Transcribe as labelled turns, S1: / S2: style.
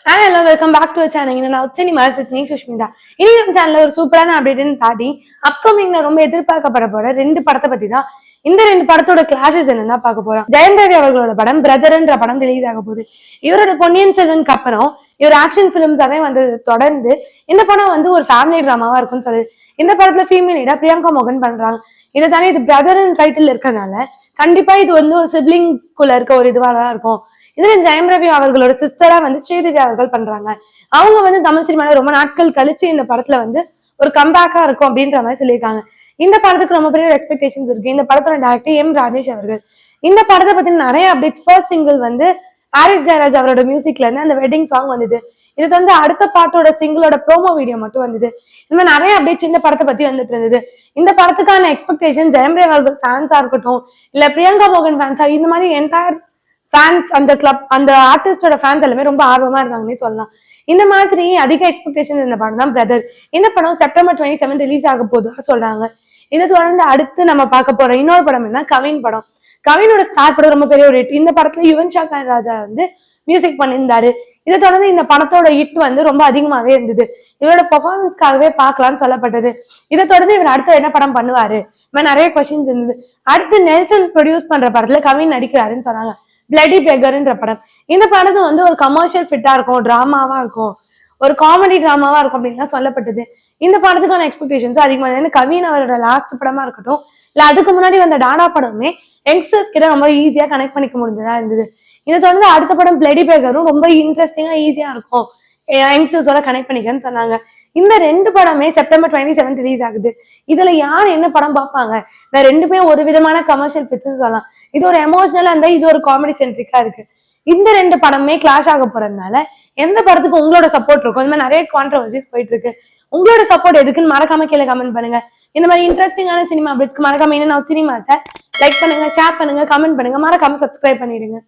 S1: Hello, welcome back to our channel. நான் cinemas with me Sushmita. இனி நம்ம சேனல்ல ஒரு சூப்பரான அப்டேட்னு தாண்டி அப்கமிங்ல ரொம்ப எதிர்பார்க்கப்பட போற ரெண்டு படத்தை பத்தி தான் இந்த ரெண்டு படத்தோட கிளாஷஸ் என்னன்னா பார்க்க போறோம். ஜெயம் ரவி அவர்களோட படம் பிரதர்ன்ற படம் ரிலீஸ் ஆக போகுது. இவரோட பொன்னியின் செல்வனுக்கு அப்புறம் இவர் ஆக்ஷன் பிலிம்ஸாவே வந்து தொடர்ந்து இந்த படம் வந்து ஒரு ஃபேமிலி டிராமாவா இருக்கும்னு சொல்லுது. இந்த படத்துல ஃபீமேல் லீடா பிரியங்கா மோகன் பண்றாங்க. இதை தானே இது பிரதர்ன்னு டைட்டில் இருக்கிறதுனால கண்டிப்பா இது வந்து ஒரு சிப்ளிங்ஸ்குள்ள இருக்க ஒரு இதுவா தான் இருக்கும். இதுல ஜெயம் ரவி அவர்களோட சிஸ்டரா வந்து ஸ்ரீதேவி அவர்கள் பண்றாங்க. அவங்க வந்து தமிழ் சினிமால ரொம்ப நாட்கள் கழிச்சு இந்த படத்துல வந்து ஒரு கம்பேக்கா இருக்கும் அப்படின்ற மாதிரி சொல்லியிருக்காங்க. இந்த படத்துக்கு ரொம்ப பெரிய எக்ஸ்பெக்டேஷன்ஸ் இருக்கு. இந்த படத்தோட டைரக்டர் எம் ராஜேஷ் அவர்கள். இந்த படத்தை பத்தி நிறைய அப்டேட்ஸ். ஃபர்ஸ்ட் சிங்கிள் வந்து ஹாரிஸ் ஜெயராஜ் அவரோட மியூசிக்ல இருந்து அந்த வெட்டிங் சாங் வந்தது. இது வந்து அடுத்த பாட்டோட சிங்கிளோட ப்ரோமோ வீடியோ மட்டும் வந்தது. இந்த மாதிரி நிறைய அப்டேட்ஸ் இந்த படத்தை பத்தி வந்துட்டு இருந்தது. இந்த படத்துக்கான எக்ஸ்பெக்டேஷன் ஜெயம் ரவி அவர்கள் ஃபேன்ஸா இருக்கட்டும் இல்ல பிரியங்கா மோகன் ஃபேன்ஸா இந்த மாதிரி என்டையர் ஃபேன்ஸ் அந்த கிளப் அந்த ஆர்டிஸ்டோட ஃபேன்ஸ் எல்லாமே ரொம்ப ஆர்வமா இருந்தாங்கன்னே சொல்லலாம். இந்த மாதிரி அதிக எக்ஸ்பெக்டேஷன் இந்த படம் தான் பிரதர். இந்த படம் செப்டம்பர் 27 ரிலீஸ் ஆக போகுது சொல்றாங்க. இதை தொடர்ந்து அடுத்து நம்ம பார்க்க போற இன்னொரு படம் என்ன கவின் படம். கவினோட ஸ்டார் படம் ரொம்ப பெரிய ஒரு ஹிட். இந்த படத்துல யுவன் சங்கர் ராஜா வந்து மியூசிக் பண்ணியிருந்தாரு. இதை தொடர்ந்து இந்த படத்தோட ஹிட் வந்து ரொம்ப அதிகமாவே இருந்தது. இவரோட பெர்ஃபார்மன்ஸ்க்காகவே பார்க்கலாம்னு சொல்லப்பட்டது. இதை தொடர்ந்து இவர் அடுத்த என்ன படம் பண்ணுவாரு நிறைய கொஸ்டின்ஸ் இருந்தது. அடுத்து நெல்சன் ப்ரொடியூஸ் பண்ற படத்துல கவின் நடிக்கிறாருன்னு சொன்னாங்க. பிளடி பெகர்ன்ற படம். இந்த படத்தை வந்து ஒரு கமர்ஷியல் ஃபிட்டா இருக்கும், டிராமாவா இருக்கும், ஒரு காமெடி டிராமாவா இருக்கும் அப்படின்னு சொல்லப்பட்டது. இந்த படத்துக்கான எக்ஸ்பெக்டேஷன்ஸும் அதிகமா இருந்தது. கவின் அவரோட லாஸ்ட் படமா இருக்கட்டும் இல்ல அதுக்கு முன்னாடி வந்த டாடா படமே யங்ஸ்டர்ஸ் கிட்ட ரொம்ப ஈஸியா கனெக்ட் பண்ணிக்க முடிஞ்சதா இருந்தது. இதை தொடர்ந்து அடுத்த படம் பிளடி பெகரும் ரொம்ப இன்ட்ரெஸ்டிங்கா ஈஸியா இருக்கும், யங்ஸ்டர்ஸோட கனெக்ட் பண்ணிக்கன்னு சொன்னாங்க. இந்த ரெண்டு படமே செப்டம்பர் 27 ரிலீஸ் ஆகுது. இதுல யார் என்ன படம் பார்ப்பாங்க? இந்த ரெண்டுமே ஒரு விதமான கமர்ஷியல் ஃபிட்ஸ்ன்னு சொல்லலாம். இது ஒரு எமோஷனலா இருந்தா இது ஒரு காமெடி சென்ட்ரிக்கா இருக்கு. இந்த ரெண்டு படமே கிளாஷ் ஆக போறதுனால எந்த படத்துக்கு உங்களோட சப்போர்ட் இருக்கும்? இந்த மாதிரி நிறைய கான்ட்ரவர்சிஸ் போயிட்டு இருக்கு. உங்களோட சப்போர்ட் எதுக்குன்னு மறக்காம கீழே கமெண்ட் பண்ணுங்க. இந்த மாதிரி இன்ட்ரெஸ்டிங்கான சினிமா அப்டேட்ஸ்க்கு மறக்காம என்ன சினிமாஸை லைக் பண்ணுங்க, ஷேர் பண்ணுங்க, கமெண்ட் பண்ணுங்க, மறக்காம சப்ஸ்கிரைப் பண்ணிடுங்க.